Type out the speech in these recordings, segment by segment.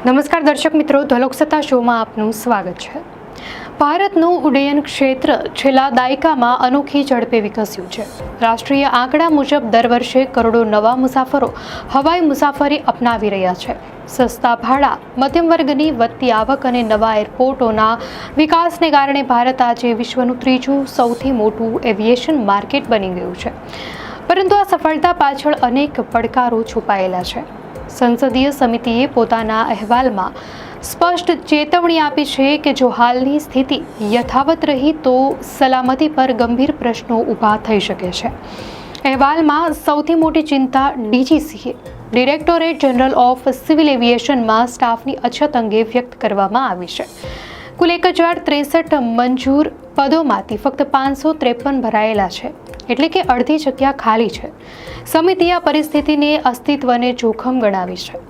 નમસ્કાર દર્શક મિત્રો, ધલોકસત્તા શોમાં આપનું સ્વાગત છે। ભારતનું ઉડ્ડયન ક્ષેત્ર છેલ્લા દાયકામાં અનોખી ઝડપે વિકસ્યું છે। રાષ્ટ્રીય આંકડા મુજબ દર વર્ષે કરોડો નવા મુસાફરો હવાઈ મુસાફરી અપનાવી રહ્યા છે। સસ્તા ભાડા, મધ્યમ વર્ગની વધતી આવક અને નવા એરપોર્ટોના વિકાસને કારણે ભારત આજે વિશ્વનું ત્રીજું સૌથી મોટું એવિએશન માર્કેટ બની ગયું છે। પરંતુ આ સફળતા પાછળ અનેક પડકારો છુપાયેલા છે। સંસદીય સમિતિએ પોતાના અહેવાલમાં સ્પષ્ટ ચેતવણી આપી છે કે જો હાલની સ્થિતિ યથાવત રહી તો સલામતી પર ગંભીર પ્રશ્નો ઊભા થઈ શકે છે। અહેવાલમાં સૌથી મોટી ચિંતા DGCA directorate general of civil એવિએશનમાં સ્ટાફની અછત અંગે વ્યક્ત કરવામાં આવી છે। કુલ 1063 મંજૂર પદોમાંથી ફક્ત 553 ભરાયેલા છે, એટલે કે અડધી જગ્યા ખાલી છે। સમિતિએ આ પરિસ્થિતિને અસ્તિત્વને જોખમ ગણાવી છે।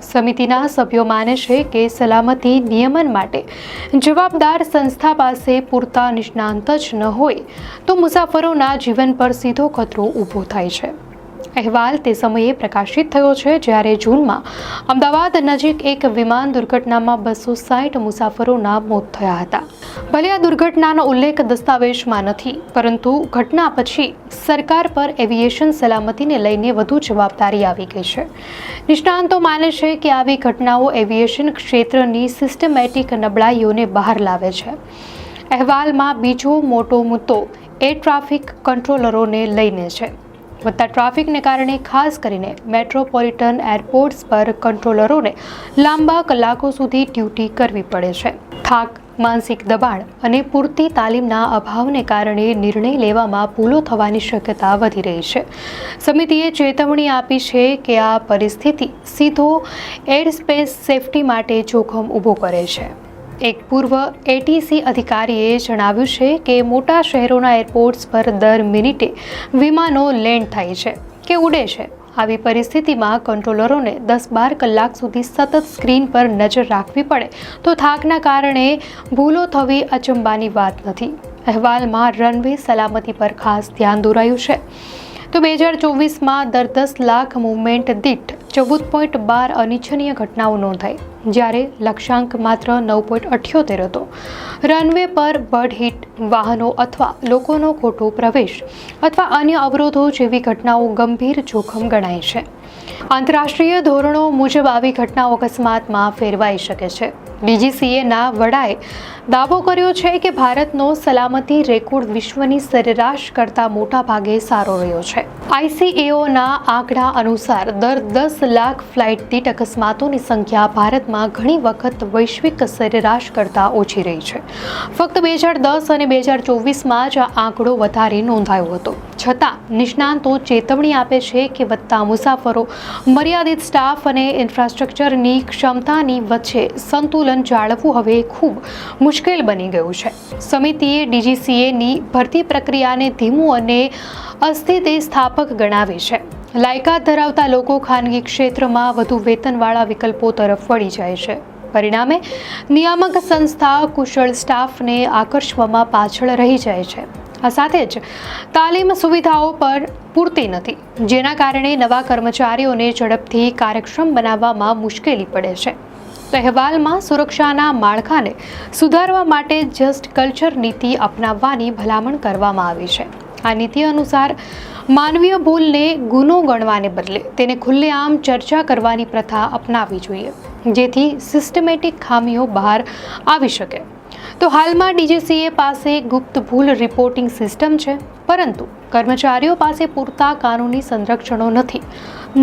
સમિતિના સભ્યો માને છે કે સલામતી નિયમન માટે જવાબદાર સંસ્થા પાસે પૂરતા નિષ્ણાંત જ ન હોય તો મુસાફરોના જીવન પર સીધો ખતરો ઊભો થાય છે। અહેવાલ તે સમયે પ્રકાશિત થયો છે જ્યારે જૂનમાં અમદાવાદ નજીક એક વિમાન દુર્ઘટનામાં 260 મુસાફરોના મોત થયા હતા। ભલે આ દુર્ઘટનાનો ઉલ્લેખ દસ્તાવેજમાં નથી, પરંતુ ઘટના પછી સરકાર પર એવિએશન સલામતીને લઈને વધુ જવાબદારી આવી ગઈ છે। નિષ્ણાંતો માને છે કે આવી ઘટનાઓ એવિએશન ક્ષેત્રની સિસ્ટમેટિક નબળાઈઓને બહાર લાવે છે। અહેવાલમાં બીજો મોટો મુદ્દો એર ટ્રાફિક કંટ્રોલરોને લઈને છે। વધતા ટ્રાફિકને કારણે ખાસ કરીને મેટ્રોપોલિટન એરપોર્ટ્સ પર કંટ્રોલરોને લાંબા કલાકો સુધી ડ્યુટી કરવી પડે છે। થાક, માનસિક દબાણ અને પૂરતી તાલીમના અભાવને કારણે નિર્ણય લેવામાં ભૂલો થવાની શક્યતા વધી રહી છે। સમિતિએ ચેતવણી આપી છે કે આ પરિસ્થિતિ સીધો એરસ્પેસ સેફટી માટે જોખમ ઊભો કરે છે। એક પૂર્વ એટીસી અધિકારીએ જણાવ્યું છે કે મોટા શહેરોના એરપોર્ટ્સ પર દર મિનિટે વિમાનો લેન્ડ થાય છે કે ઉડે છે। આવી પરિસ્થિતિમાં કંટ્રોલરોને 10-12 કલાક સુધી સતત સ્ક્રીન પર નજર રાખવી પડે તો થાકના કારણે ભૂલો થવી અચંબાની વાત નથી। અહેવાલમાં રનવે સલામતી પર ખાસ ધ્યાન દોરાયું છે। તો 2024માં દર 10 લાખ મૂવમેન્ટ દીઠ 14.12 અનિચ્છનીય ઘટનાઓ નોંધાઈ, જ્યારે લક્ષ્યાંક માત્ર 9.78 હતો। રનવે પર બર્ડ હિટ, વાહનો અથવા લોકોનો ખોટો પ્રવેશ અથવા અન્ય અવરોધો જેવી ઘટનાઓ ગંભીર જોખમ ગણાય છે। આંતરરાષ્ટ્રીય ધોરણો મુજબ આવી ઘટનાઓ અકસ્માતમાં ફેરવાઈ શકે છે। ડીજીસીએના વડાએ દાવો કર્યો છે કે ભારતનો સલામતી રેકોર્ડ વિશ્વની સરેરાશ કરતાં મોટા ભાગે સારો રહ્યો છે। આઈસીએઓના આંકડા અનુસાર દર 10 લાખ ફ્લાઇટ દીઠ અકસ્માતોની સંખ્યા ભારતમાં ઘણી વખત વૈશ્વિક સરેરાશ કરતાં ઓછી રહી છે। ફક્ત 2010 અને 2024માં જ આ આંકડો વધારે નોંધાયો હતો। છતાં નિષ્ણાંતો ચેતવણી આપે છે કે વધતા મુસાફરો, મર્યાદિત સ્ટાફ અને ઇન્ફ્રાસ્ટ્રક્ચરની ક્ષમતાની વચ્ચે સંતુલન જાળવવું હવે ખૂબ મુશ્કેલ બની ગયું છે। સમિતિએ ડીજીસીએની ભરતી પ્રક્રિયાને ધીમું અને અસ્થિતિસ્થાપક ગણાવી છે। લાયકાત ધરાવતા લોકો ખાનગી ક્ષેત્રમાં વધુ વેતનવાળા વિકલ્પો તરફ વળી જાય છે। પરિણામે નિયામક સંસ્થા કુશળ સ્ટાફને આકર્ષવામાં પાછળ રહી જાય છે। આ સાથે જ તાલીમ સુવિધાઓ પર પૂરતી નથી, જેના કારણે નવા કર્મચારીઓને ઝડપથી કાર્યક્ષમ બનાવવામાં મુશ્કેલી પડે છે। તો અહેવાલમાં સુરક્ષાના માળખાને સુધારવા માટે જસ્ટ કલ્ચર નીતિ અપનાવવાની ભલામણ કરવામાં આવી છે। આ નીતિ અનુસાર માનવીય ભૂલને ગુનો ગણવાને બદલે તેને ખુલ્લેઆમ ચર્ચા કરવાની પ્રથા અપનાવવી જોઈએ, જેથી સિસ્ટમેટિક ખામીઓ બહાર આવી શકે। તો હાલમાં ડીજીસીએ પાસે ગુપ્ત ભૂલ રિપોર્ટિંગ સિસ્ટમ છે, પરંતુ કર્મચારીઓ પાસે પૂરતા કાનૂની સંરક્ષણો નથી।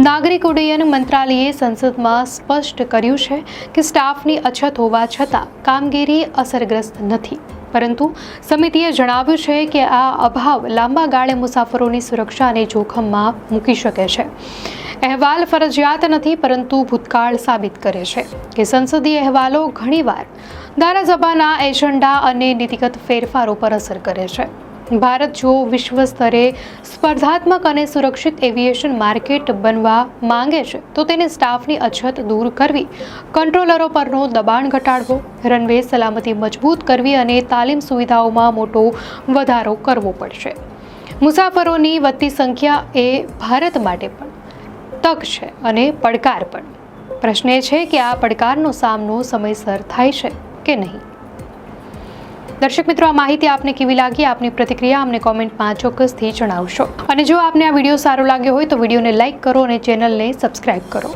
નાગરિક ઉડ્ડયન મંત્રાલયે સંસદમાં સ્પષ્ટ કર્યું છે કે સ્ટાફની અછત હોવા છતાં કામગીરી અસરગ્રસ્ત નથી, પરંતુ સમિતિએ જણાવ્યું છે કે આ અભાવ લાંબા ગાળે મુસાફરોની સુરક્ષાને જોખમમાં મૂકી શકે છે। અહેવાલ ફરજિયાત નથી, પરંતુ ભૂતકાળ સાબિત કરે છે કે સંસદીય અહેવાલો ઘણીવાર ધારાસભાના એજન્ડા અને નીતિગત ફેરફારો પર અસર કરે છે। ભારત જો વિશ્વ સ્તરે સ્પર્ધાત્મક અને સુરક્ષિત એવિએશન માર્કેટ બનવા માંગે છે તો તેને સ્ટાફની અછત દૂર કરવી, કંટ્રોલરો પરનો દબાણ ઘટાડવો, રનવે સલામતી મજબૂત કરવી અને તાલીમ સુવિધાઓમાં મોટો વધારો કરવો પડશે। મુસાફરોની વધતી સંખ્યા એ ભારત માટે પણ તક છે અને પડકાર પણ। પ્રશ્ન એ છે કે આ પડકારનો સામનો સમયસર થાય છે કે નહીં. દર્શક મિત્રો, આ માહિતી આપને કેવી લાગી? આપની પ્રતિક્રિયા અમને કોમેન્ટમાં ચોક્કસથી જણાવશો. અને જો આપને આ વિડીયો સારો લાગ્યો હોય તો વિડીયોને લાઇક કરો અને ચેનલને સબસ્ક્રાઇબ કરો.